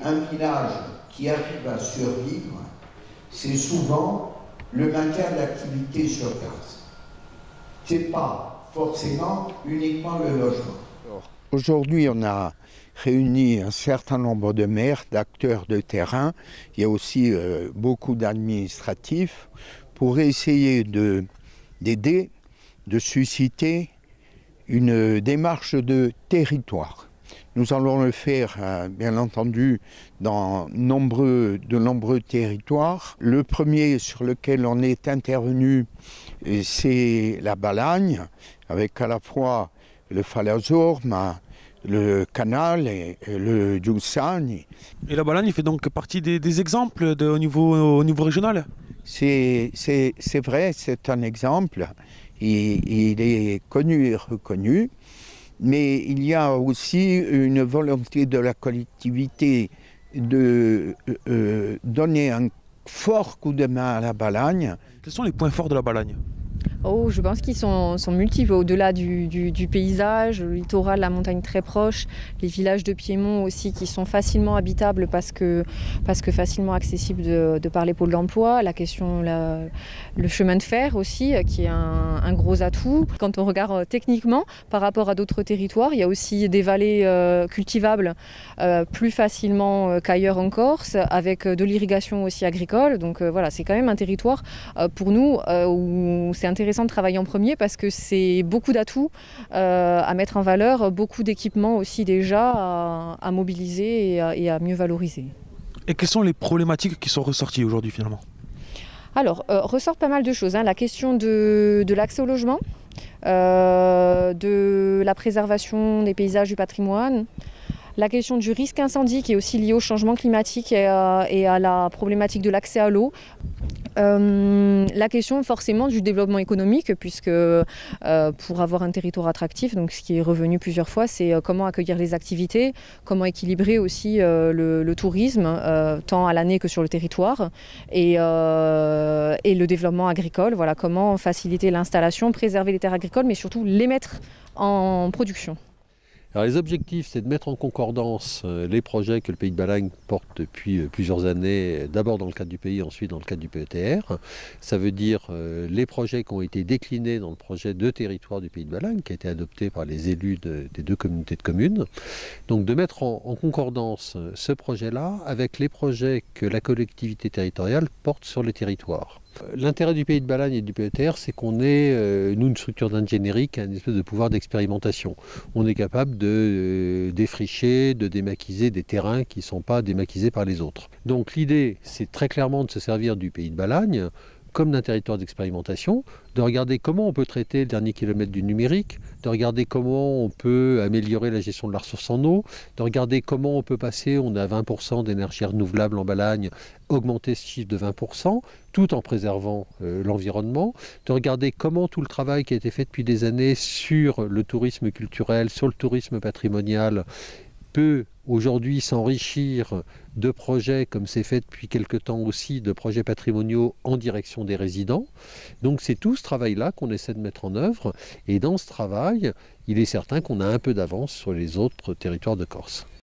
Un village qui arrive à survivre, c'est souvent le maintien de l'activité sur place. Ce n'est pas forcément uniquement le logement. Aujourd'hui, on a réuni un certain nombre de maires, d'acteurs de terrain. Il y a aussi beaucoup d'administratifs pour essayer d'aider, de susciter une démarche de territoire. Nous allons le faire, bien entendu, dans de nombreux territoires. Le premier sur lequel on est intervenu, c'est la Balagne, avec à la fois le Falazorm, le canal et le Giussani. Et la Balagne fait donc partie des exemples au niveau régional? C'est vrai, c'est un exemple. Il est connu et reconnu. Mais il y a aussi une volonté de la collectivité de donner un fort coup de main à la Balagne. Quels sont les points forts de la Balagne? Oh, je pense qu'ils sont multiples, au-delà du paysage, le littoral, la montagne très proche, les villages de Piémont aussi qui sont facilement habitables parce que facilement accessibles de par les pôles d'emploi, le chemin de fer aussi qui est un gros atout. Quand on regarde techniquement par rapport à d'autres territoires, il y a aussi des vallées cultivables plus facilement qu'ailleurs en Corse, avec de l'irrigation aussi agricole. Donc voilà, c'est quand même un territoire pour nous où c'est intéressant de travailler en premier parce que c'est beaucoup d'atouts à mettre en valeur, beaucoup d'équipements aussi déjà à mobiliser et à mieux valoriser. Et quelles sont les problématiques qui sont ressorties aujourd'hui finalement? Alors, ressortent pas mal de choses. La question de l'accès au logement, de la préservation des paysages, du patrimoine, la question du risque incendie qui est aussi lié au changement climatique et à la problématique de l'accès à l'eau. La question forcément du développement économique puisque pour avoir un territoire attractif, donc ce qui est revenu plusieurs fois, c'est comment accueillir les activités, comment équilibrer aussi le tourisme tant à l'année que sur le territoire et le développement agricole, voilà, comment faciliter l'installation, préserver les terres agricoles mais surtout les mettre en production. Alors les objectifs, c'est de mettre en concordance les projets que le Pays de Balagne porte depuis plusieurs années, d'abord dans le cadre du pays, ensuite dans le cadre du PETR. Ça veut dire les projets qui ont été déclinés dans le projet de territoire du Pays de Balagne, qui a été adopté par les élus des deux communautés de communes. Donc de mettre en concordance ce projet-là avec les projets que la collectivité territoriale porte sur les territoires. L'intérêt du Pays de Balagne et du PETR, c'est qu'on est, nous, une structure d'ingénierie qui a une espèce de pouvoir d'expérimentation. On est capable de défricher, de démaquiser des terrains qui ne sont pas démaquisés par les autres. Donc l'idée, c'est très clairement de se servir du Pays de Balagne comme d'un territoire d'expérimentation, de regarder comment on peut traiter le dernier kilomètre du numérique, de regarder comment on peut améliorer la gestion de la ressource en eau, de regarder comment on peut passer, on a 20% d'énergie renouvelable en Balagne, augmenter ce chiffre de 20%, tout en préservant l'environnement, de regarder comment tout le travail qui a été fait depuis des années sur le tourisme culturel, sur le tourisme patrimonial, peut aujourd'hui s'enrichir de projets, comme c'est fait depuis quelque temps aussi, de projets patrimoniaux en direction des résidents. Donc c'est tout ce travail-là qu'on essaie de mettre en œuvre. Et dans ce travail, il est certain qu'on a un peu d'avance sur les autres territoires de Corse.